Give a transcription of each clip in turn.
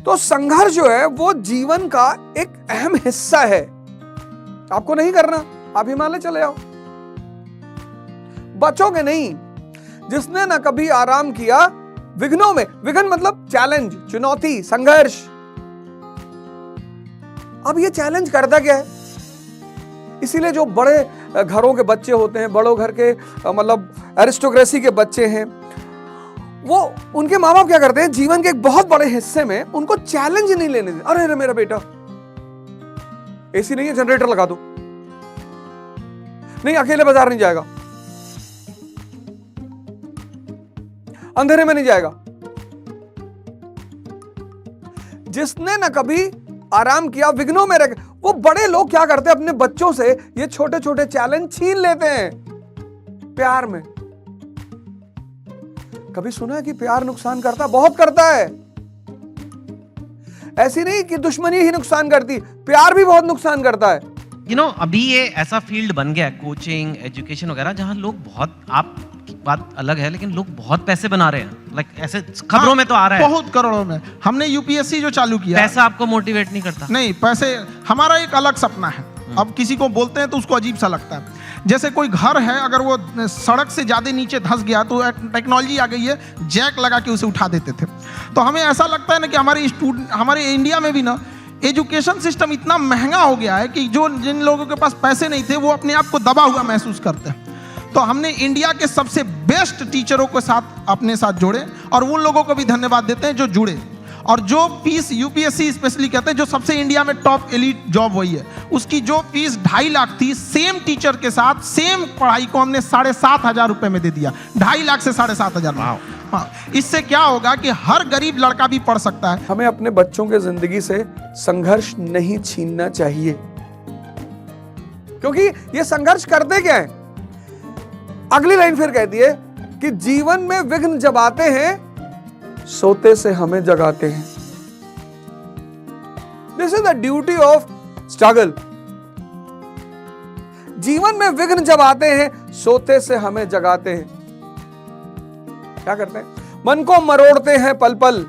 तो संघर्ष जो है वो जीवन का एक अहम हिस्सा है। आपको नहीं करना, आप हिमालय चले आओ, बचोगे नहीं। जिसने ना कभी आराम किया विघ्नों में, विघ्न मतलब चैलेंज, चुनौती, संघर्ष। अब ये चैलेंज करता क्या है? इसीलिए जो बड़े घरों के बच्चे होते हैं, बड़ों घर के मतलब एरिस्टोक्रेसी के बच्चे हैं, वो उनके माँ बाप क्या करते हैं, जीवन के एक बहुत बड़े हिस्से में उनको चैलेंज नहीं लेने देते। अरे मेरा बेटा एसी नहीं है, जनरेटर लगा दो, नहीं अकेले बाजार नहीं जाएगा, अंधेरे में नहीं जाएगा। जिसने ना कभी आराम किया विघ्नों में रह, वो बड़े लोग क्या करते हैं, अपने बच्चों से ये छोटे छोटे चैलेंज छीन लेते हैं प्यार में। कभी सुना है कि प्यार नुकसान करता? बहुत करता है। ऐसी नहीं कि दुश्मनी ही नुकसान करती, प्यार भी बहुत नुकसान करता है। अभी ये ऐसा फील्ड बन गया है, कोचिंग, एजुकेशन वगैरह, जहां लोग बहुत, आप की बात अलग है, लेकिन लोग बहुत पैसे बना रहे हैं। लाइक ऐसे खबरों में तो आ रहा है बहुत करोड़ों में। हमने यूपीएससी जो चालू किया, पैसा आपको मोटिवेट नहीं करता? नहीं, पैसे हमारा एक अलग सपना है। अब किसी को बोलते हैं तो उसको अजीब सा लगता है। जैसे कोई घर है, अगर वो सड़क से ज्यादा नीचे धंस गया तो टेक्नोलॉजी आ गई है, जैक लगा के उसे उठा देते थे। तो हमें ऐसा लगता है ना कि हमारे इंडिया में भी ना एजुकेशन सिस्टम इतना महंगा हो गया है कि जिन लोगों के पास पैसे नहीं थे वो अपने आप को दबा हुआ महसूस करते हैं। तो हमने इंडिया के सबसे बेस्ट टीचरों के साथ अपने साथ जोड़े, और उन लोगों को भी धन्यवाद देते हैं जो जुड़े। और जो फीस यूपीएससी स्पेशली कहते हैं, जो सबसे इंडिया में टॉप एलीट जॉब वही है, उसकी जो फीस 2.5 लाख थी, सेम टीचर के साथ सेम पढ़ाई को हमने 7,500 रुपए में दे दिया। 2.5 लाख से 7,500 में। हाँ, इससे क्या होगा कि हर गरीब लड़का भी पढ़ सकता है। हमें अपने बच्चों के जिंदगी से संघर्ष नहीं छीनना चाहिए, क्योंकि ये संघर्ष करते क्या है? अगली लाइन फिर कहती है कि जीवन में विघ्न जब आते हैं, सोते से हमें जगाते हैं। This is the duty of struggle. जीवन में विघ्न जब आते हैं, सोते से हमें जगाते हैं। क्या करते हैं? मन को मरोड़ते हैं पल पल।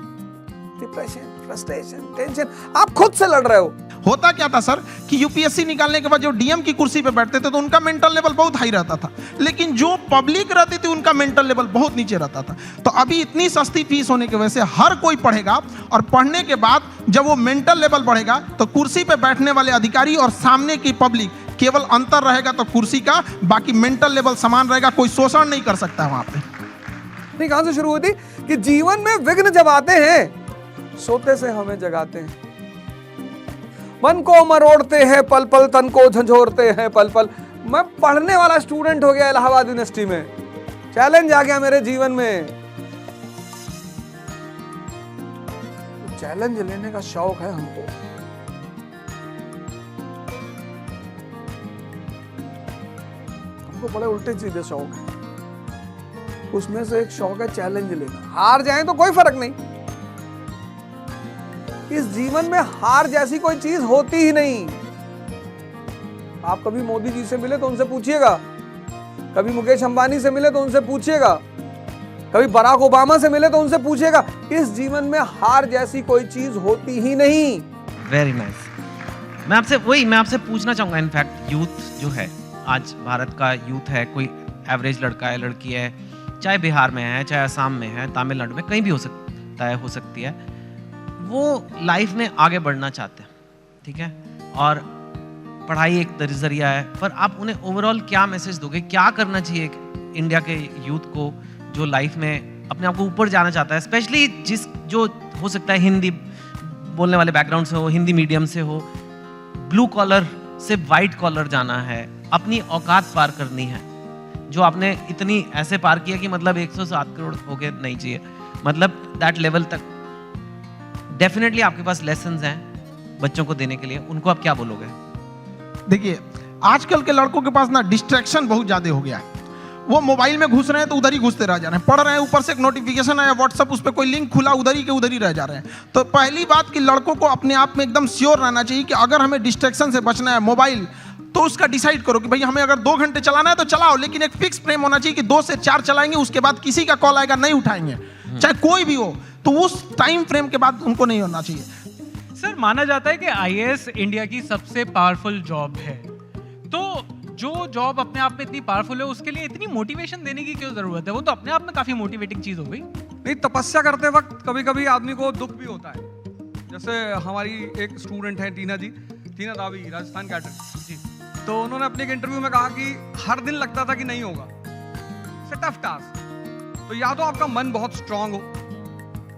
डिप्रेशन, फ्रस्ट्रेशन, टेंशन, आप खुद से लड़ रहे हो। होता क्या था सर कि यूपीएससी निकालने के बाद जो डीएम की कुर्सी पे बैठते थे तो उनका मेंटल लेवल बहुत हाई रहता था, लेकिन जो पब्लिक रहती थी उनका मेंटल लेवल बहुत नीचे रहता था। तो अभी इतनी सस्ती फीस होने की वजह से हर कोई पढ़ेगा, और पढ़ने के बाद जब वो मेंटल लेवल बढ़ेगा तो कुर्सी पे बैठने वाले अधिकारी और सामने की पब्लिक, केवल अंतर रहेगा तो कुर्सी का, बाकी मेंटल लेवल समान रहेगा। कोई शोषण नहीं कर सकता वहां पे। नहीं, कहां से शुरू होती कि जीवन में विघ्न जब आते हैं, सोते से हमें जगाते हैं। मन को मरोड़ते हैं पल पल, तन को झंझोरते हैं पल पल। मैं पढ़ने वाला स्टूडेंट हो गया इलाहाबाद यूनिवर्सिटी में, चैलेंज आ गया मेरे जीवन में। चैलेंज लेने का शौक है हमको। हमको बड़े उल्टे सीधे शौक है, उसमें से एक शौक है चैलेंज लेना। हार जाए तो कोई फर्क नहीं, इस जीवन में हार जैसी कोई चीज होती ही नहीं। आप कभी मोदी जी से मिले तो उनसे पूछिएगा, कभी मुकेश अंबानी से मिले तो उनसे पूछिएगा, कभी बराक ओबामा से मिले तो उनसे पूछिएगा, इस जीवन में हार जैसी कोई चीज होती ही नहीं। Very nice. मैं आपसे पूछना चाहूंगा, इनफैक्ट यूथ जो है आज, भारत का यूथ है, कोई एवरेज लड़का है, लड़की है, चाहे बिहार में है, चाहे असम में है, तमिलनाडु में, कहीं भी हो सकती है, वो लाइफ में आगे बढ़ना चाहते हैं, ठीक है, और पढ़ाई एक जरिया है, पर आप उन्हें ओवरऑल क्या मैसेज दोगे? क्या करना चाहिए इंडिया के यूथ को जो लाइफ में अपने आप को ऊपर जाना चाहता है, स्पेशली जो हो सकता है हिंदी बोलने वाले बैकग्राउंड से हो, हिंदी मीडियम से हो, ब्लू कॉलर से वाइट कॉलर जाना है, अपनी औकात पार करनी है, जो आपने इतनी ऐसे पार किया कि मतलब 107 करोड़ हो गए नहीं चाहिए, मतलब दैट लेवल तक डेफिनेटली आपके पास लेसन्स हैं बच्चों को देने के लिए, उनको आप क्या बोलोगे? देखिए, आजकल के लड़कों के पास ना डिस्ट्रैक्शन बहुत ज्यादा हो गया है। वो मोबाइल में घुस रहे हैं तो उधर ही घुसते रह जा रहे हैं, पढ़ रहे हैं, ऊपर से एक नोटिफिकेशन आया व्हाट्सएप, उस पर कोई लिंक खुला, उधर ही के उधर ही रह जा रहे हैं। तो पहली बात कि लड़कों को अपने आप में एकदम श्योर रहना चाहिए कि अगर हमें डिस्ट्रैक्शन से बचना है मोबाइल, तो उसका डिसाइड करो कि भाई हमें अगर 2 घंटे चलाना है तो चलाओ, लेकिन एक फिक्स फ्रेम होना चाहिए कि 2 से 4 चलाएंगे, उसके बाद किसी का कॉल आएगा नहीं उठाएंगे, चाहे कोई भी हो। तो उस टाइम फ्रेम के बाद उनको नहीं होना चाहिए। सर माना जाता है कि आईएएस इंडिया की सबसे पावरफुल जॉब है, तो जो जॉब अपने आप में इतनी पावरफुल है उसके लिए इतनी मोटिवेशन देने की क्यों जरूरत है? वो तो अपने आप में काफी मोटिवेटिंग चीज हो गई। नहीं, तपस्या करते वक्त कभी कभी आदमी को दुख भी होता है। जैसे हमारी एक स्टूडेंट है टीना जी, टीना दावी, राजस्थान कैडर जी, तो उन्होंने अपने एक इंटरव्यू में कहा कि हर दिन लगता था कि नहीं होगा, इट्स अ टफ टास्क। तो या तो आपका मन बहुत स्ट्रांग हो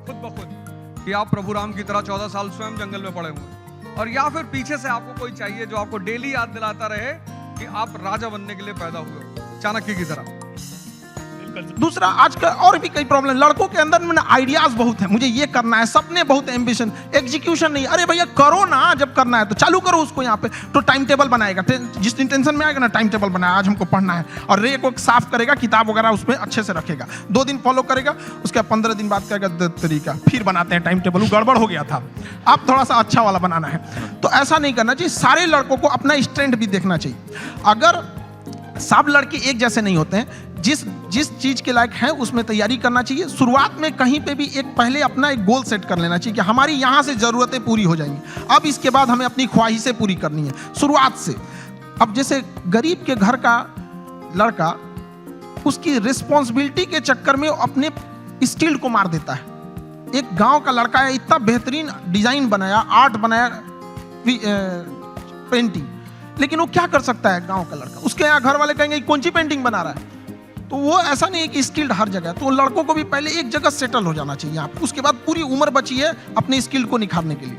खुद ब खुद कि आप प्रभु राम की तरह 14 साल स्वयं जंगल में पड़े हुए, और या फिर पीछे से आपको कोई चाहिए जो आपको डेली याद दिलाता रहे कि आप राजा बनने के लिए पैदा हुए हो, चाणक्य की तरह। दूसरा, आजकल और भी कई प्रॉब्लम, लड़कों के अंदर में आइडियाज बहुत है, मुझे ये करना है, सपने बहुत, एम्बिशन, एग्जीक्यूशन नहीं। अरे भैया करो ना, जब करना है तो चालू करो उसको। यहाँ पे तो टाइम टेबल बनाएगा, जिस दिन टेंशन में आएगा ना, टाइम टेबल बनाया, आज हमको पढ़ना है, और रेक को साफ करेगा, किताब वगैरह उसमें अच्छे से रखेगा, 2 दिन फॉलो करेगा, उसके 15 दिन बाद कहेगा तरीका, फिर बनाते हैं टाइम टेबल, वो गड़बड़ हो गया था, आप थोड़ा सा अच्छा वाला बनाना है। तो ऐसा नहीं करना चाहिए। सारे लड़कों को अपना स्ट्रेंथ भी देखना चाहिए। अगर सब लड़के एक जैसे नहीं होते हैं, जिस चीज के लायक है उसमें तैयारी करना चाहिए। शुरुआत में कहीं पे भी एक पहले अपना एक गोल सेट कर लेना चाहिए कि हमारी यहाँ से जरूरतें पूरी हो जाएंगी, अब इसके बाद हमें अपनी ख्वाहिशें पूरी करनी है शुरुआत से। अब जैसे गरीब के घर का लड़का उसकी रिस्पॉन्सिबिलिटी के चक्कर में अपने स्किल को मार देता है। एक गांव का लड़का है, इतना बेहतरीन डिजाइन बनाया, आर्ट बनाया, पेंटिंग, लेकिन वो क्या कर सकता है गांव का लड़का? उसके यहाँ घर वाले कहेंगे कौन सी पेंटिंग बना रहा है। तो वो ऐसा नहीं है कि स्किल्ड हर जगह। तो लड़कों को भी पहले एक जगह सेटल हो जाना चाहिए यहाँ, उसके बाद पूरी उम्र बची है अपनी स्किल को निखारने के लिए।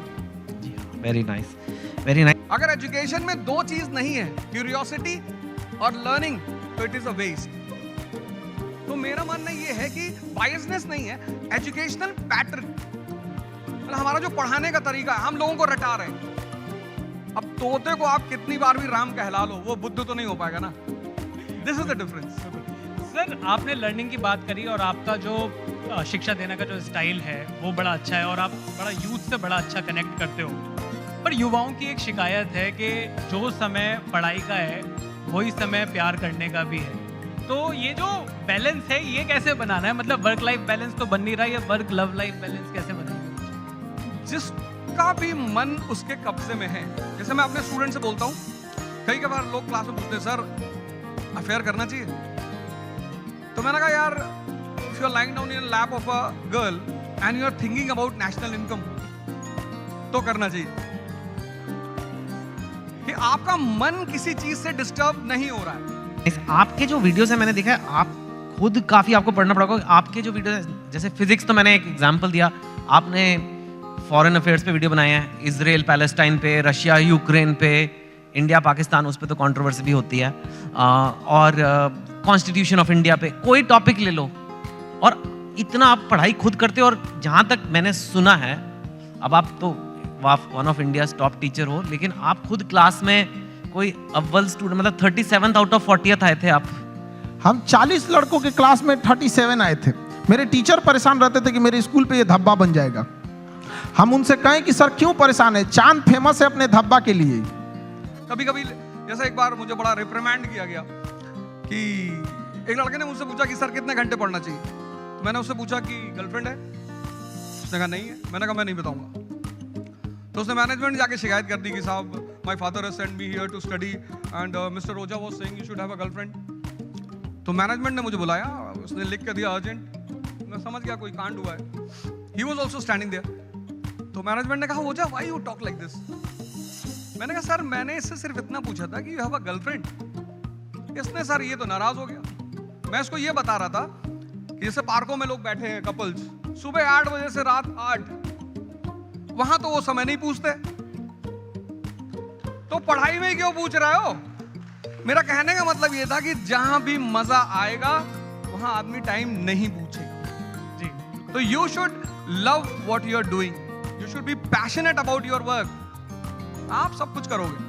Very nice, very nice. अगर एजुकेशन में 2 चीज नहीं है, क्यूरियोसिटी और लर्निंग, तो इट इज अ वेस्ट। तो मेरा मानना ये है कि बायसनेस नहीं है, एजुकेशनल पैटर्न, मतलब हमारा जो पढ़ाने का तरीका है, हम लोगों को रटा रहे हैं। अब तोते को आप कितनी बार भी राम कहला लो, वो बुद्ध तो नहीं हो पाएगा ना। This is the difference. Sir आपने लर्निंग की बात करी और आपका जो शिक्षा देने का जो स्टाइल है वो बड़ा अच्छा है और आप बड़ा यूथ से बड़ा अच्छा कनेक्ट करते हो, पर युवाओं की एक शिकायत है कि जो समय पढ़ाई का है वही समय प्यार करने का भी है। तो ये जो बैलेंस है ये कैसे बनाना है? मतलब वर्क लाइफ बैलेंस तो बन नहीं रहा, ये वर्क लव लाइफ बैलेंस कैसे बनेगा? जिसका भी मन उसके कब्जे में है। जैसे मैं अपने स्टूडेंट से बोलता हूँ, कई बार लोग क्लास में पूछते हैं सर अफेयर करना चाहिए, तो मैंने कहा यार if you are lying down in lap of a girl and you are thinking about national income, तो करना चाहिए कि आपका मन किसी चीज से डिस्टर्ब नहीं हो रहा है। आपके जो वीडियोस है मैंने देखा है, आप खुद काफी आपको पढ़ना पड़ेगा। आपके जो वीडियोस है, जैसे फिजिक्स तो मैंने एक एग्जांपल दिया, आपने फॉरेन अफेयर्स पे वीडियो बनाए हैं, इजराइल पैलेस्टाइन पे, रशिया यूक्रेन पे, इंडिया पाकिस्तान, उस पे तो कंट्रोवर्सी भी होती है, और कॉन्स्टिट्यूशन ऑफ इंडिया पे, कोई टॉपिक ले लो, और इतना आप पढ़ाई खुद करते हो। और जहाँ तक मैंने सुना है, अब आप तो one of India top teacher हो, लेकिन आप खुद क्लास में कोई अव्वल स्टूडेंट, मतलब 37 आउट ऑफ 40th आए थे आप। हम 40 लड़कों के क्लास में 37 आए थे। मेरे टीचर परेशान रहते थे कि मेरे स्कूल पे ये धब्बा बन जाएगा। हम उनसे कहें कि सर क्यों परेशान है, चांद फेमस है अपने धब्बा के लिए। कभी कभी जैसा एक बार मुझे बड़ा रिप्रिमेंड किया गया कि एक लड़के ने मुझसे पूछा कि सर कितने घंटे पढ़ना चाहिए। तो मैंने उससे पूछा कि गर्लफ्रेंड है? उसने कहा नहीं है। मैंने कहा मैं नहीं बताऊंगा। तो उसने मैनेजमेंट जाके शिकायत कर दी कि साहब my father has sent me here to study and mister Roza was saying you should have a girlfriend. तो मैनेजमेंट ने मुझे बुलाया, उसने लिख के दिया अर्जेंट। मैं समझ गया कोई कांड हुआ है। He was also standing there. तो मैनेजमेंट ने कहा Roja why you talk like this. मैंने कहा सर मैंने इससे सिर्फ इतना पूछा था कि यू हैव अ गर्लफ्रेंड। इसने सर ये तो नाराज हो गया। मैं इसको ये बता रहा था कि जैसे पार्कों में लोग बैठे हैं कपल्स, सुबह 8 बजे से रात 8, वहां तो वो समय नहीं पूछते, तो पढ़ाई में क्यों पूछ रहे हो? मेरा कहने का मतलब ये था कि जहां भी मजा आएगा वहां आदमी टाइम नहीं पूछेगा जी। तो you should love what you are doing, you should be passionate about your work. आप सब कुछ करोगे।